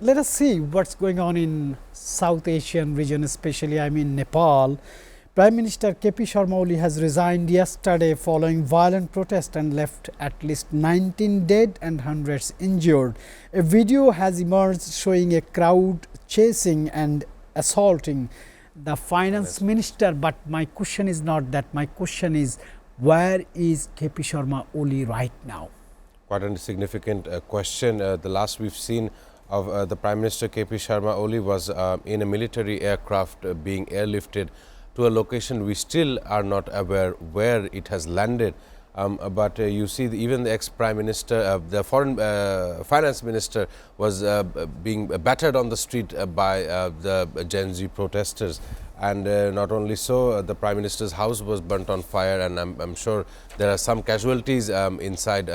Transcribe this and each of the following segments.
let us see what's going on in South Asian region, especially Nepal. Prime Minister KP Sharma Oli has resigned yesterday following violent protest and left at least 19 dead and hundreds injured. A video has emerged showing a crowd chasing and assaulting the finance minister, but my question is not that. My question is, where is KP Sharma Oli right now? Quite a significant question. The last we've seen of the Prime Minister KP Sharma Oli was in a military aircraft being airlifted to a location we still are not aware where it has landed. But you see even the ex-Prime Minister, the foreign finance minister was being battered on the street by the Gen Z protesters. And not only so, the Prime Minister's house was burnt on fire, and I'm sure there are some casualties inside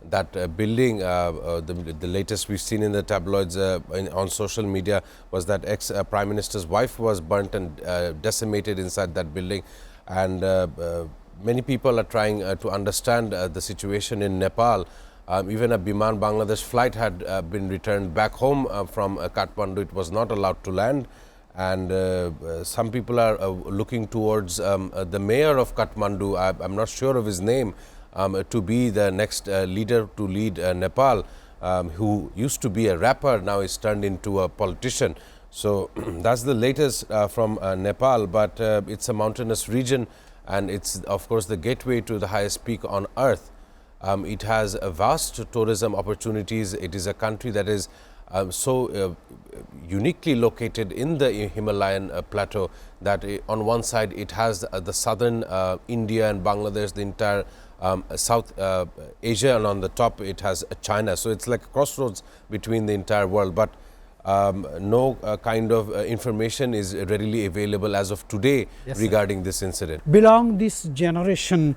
that building. The latest we've seen in the tabloids on social media was that ex-Prime Minister's wife was burnt and decimated inside that building. And many people are trying to understand the situation in Nepal. Even a Biman Bangladesh flight had been returned back home from Kathmandu. It was not allowed to land. And some people are looking towards the mayor of Kathmandu, I'm not sure of his name, to be the next leader to lead Nepal, who used to be a rapper, now is turned into a politician. So that's the latest from Nepal, but it's a mountainous region, and it's of course the gateway to the highest peak on earth. It has a vast tourism opportunities. It is a country that is so uniquely located in the Himalayan plateau that on one side it has the southern India and Bangladesh, the entire South Asia, and on the top it has China. So it's like a crossroads between the entire world, but no kind of information is readily available as of today regarding this incident. Belong this generation,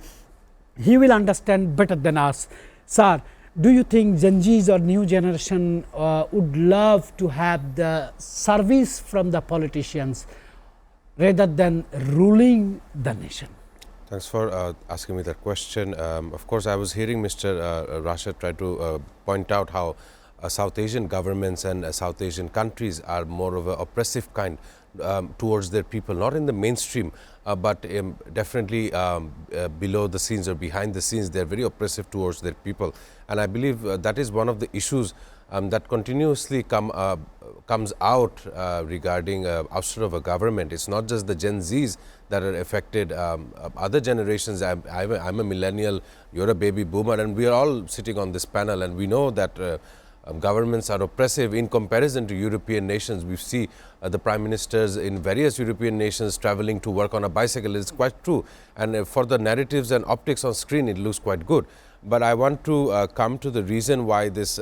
he will understand better than us. Sir, do you think Gen Zs or new generation would love to have the service from the politicians rather than ruling the nation? Thanks for asking me that question. Of course, I was hearing Mr. Rashid try to point out how South Asian governments and South Asian countries are more of an oppressive kind towards their people, not in the mainstream, but definitely below the scenes or behind the scenes. They are very oppressive towards their people, and I believe that is one of the issues that continuously comes out regarding outside of a government. It's not just the Gen Zs that are affected. Other generations, I'm a millennial, you're a baby boomer, and we are all sitting on this panel, and we know that governments are oppressive in comparison to European nations. We see the prime ministers in various European nations traveling to work on a bicycle. It's quite true, and for the narratives and optics on screen, it looks quite good. But I want to come to the reason why this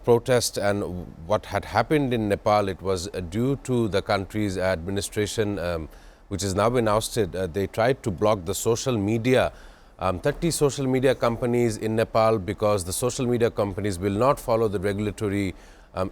protest and what had happened in Nepal. It was due to the country's administration, which has now been ousted. They tried to block the social media. 30 social media companies in Nepal, because the social media companies will not follow the regulatory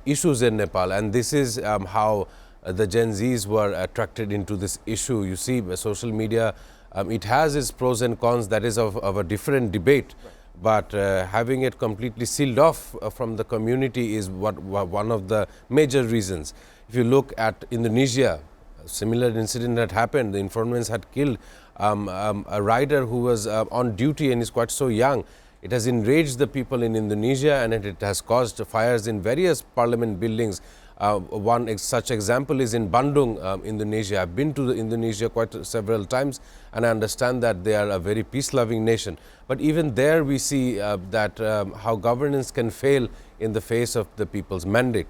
issues in Nepal, and this is how the Gen Zs were attracted into this issue. You see, social media, it has its pros and cons, that is of a different debate, but having it completely sealed off from the community is one of the major reasons. If you look at Indonesia, a similar incident had happened. The informants had killed a rider who was on duty and is quite so young. It has enraged the people in Indonesia, and it has caused fires in various parliament buildings. One such example is in Bandung, Indonesia. I've been to Indonesia quite several times, and I understand that they are a very peace-loving nation. But even there we see that how governance can fail in the face of the people's mandate.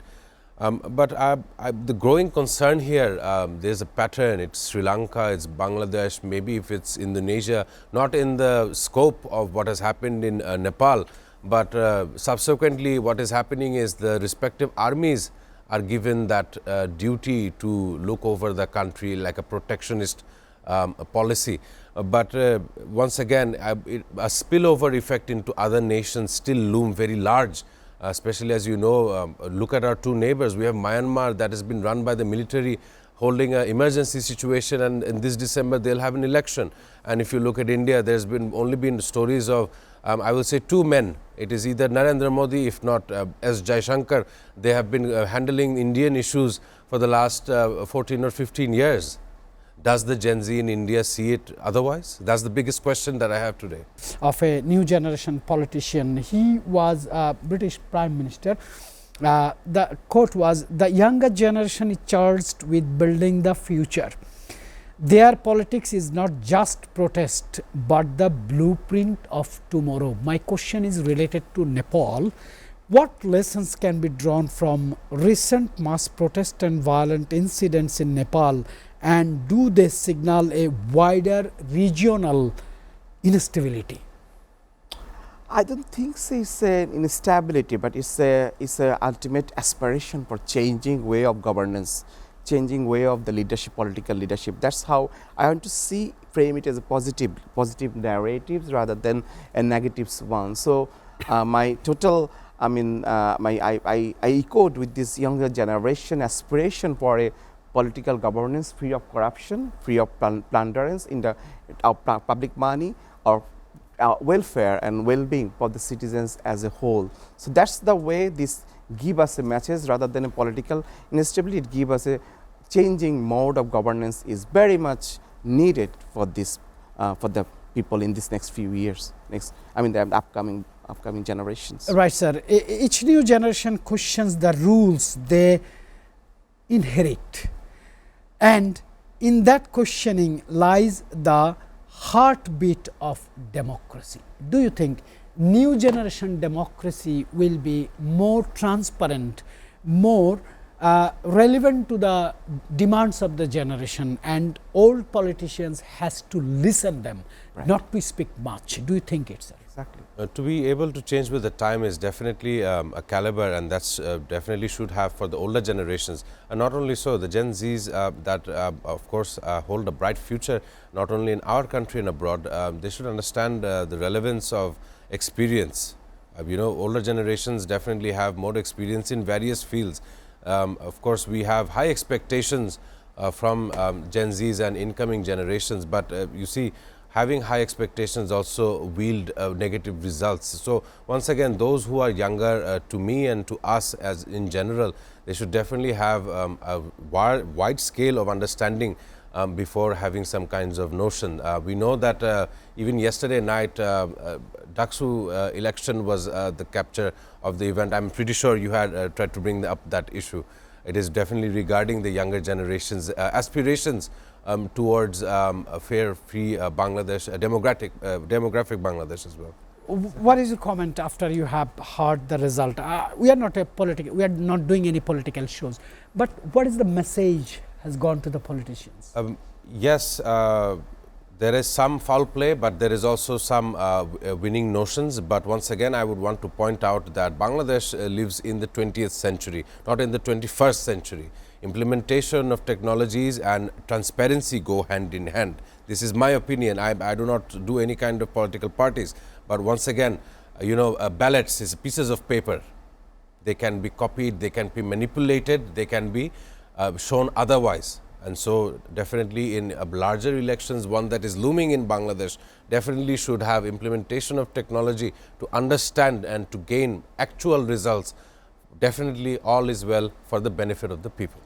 But the growing concern here, there's a pattern. It's Sri Lanka, it's Bangladesh, maybe if it's Indonesia, not in the scope of what has happened in Nepal, but subsequently what is happening is the respective armies are given that duty to look over the country like a protectionist policy. But once again, a spillover effect into other nations still loom very large. Especially as you know, look at our two neighbors. We have Myanmar that has been run by the military, holding an emergency situation, and in this December they'll have an election. And if you look at India, there's been only been stories of I will say two men. It is either Narendra Modi, if not S. Jaishankar. They have been handling Indian issues for the last 14 or 15 years. Does the Gen Z in India see it otherwise? That's the biggest question that I have today. Of a new generation politician, he was a British Prime Minister. The quote was, "The younger generation is charged with building the future. Their politics is not just protest, but the blueprint of tomorrow." My question is related to Nepal. What lessons can be drawn from recent mass protest and violent incidents in Nepal, and do they signal a wider regional instability? I don't think so it's an instability, but it's a ultimate aspiration for changing way of governance, changing way of the leadership, political leadership. That's how I want to frame it as a positive narratives rather than a negative one. So my total, I echoed with this younger generation aspiration for a political governance free of corruption, free of plunderance in the public money, or welfare and well-being for the citizens as a whole. So that's the way this give us a message rather than a political instability. It give us a changing mode of governance is very much needed for this for the people in this next few years. The upcoming generations. Right, sir. Each new generation questions the rules they inherit, and in that questioning lies the heartbeat of democracy. Do you think new generation democracy will be more transparent, more relevant to the demands of the generation, and old politicians has to listen them, right, not to speak much? Do you think it's sir? Exactly. To be able to change with the time is definitely a caliber, and that's definitely should have for the older generations. And not only so, the Gen Zs that of course hold a bright future not only in our country and abroad, they should understand the relevance of experience. Older generations definitely have more experience in various fields. Of course, we have high expectations from Gen Zs and incoming generations, but you see, having high expectations also wield negative results. So once again, those who are younger, to me and to us as in general, they should definitely have a wide scale of understanding before having some kinds of notion. We know that even yesterday night, Daksu election was the capture of the event. I'm pretty sure you had tried to bring up that issue. It is definitely regarding the younger generation's aspirations towards a fair, free Bangladesh, demographic Bangladesh as well. What is your comment after you have heard the result? We are not doing any political shows, but what is the message has gone to the politicians? Yes, there is some foul play, but there is also some winning notions. But once again, I would want to point out that Bangladesh lives in the 20th century, not in the 21st century. Implementation of technologies and transparency go hand in hand. This is my opinion. I do not do any kind of political parties. But once again, ballots is pieces of paper. They can be copied, they can be manipulated, they can be shown otherwise. And so definitely in larger elections, one that is looming in Bangladesh, definitely should have implementation of technology to understand and to gain actual results. Definitely all is well for the benefit of the people.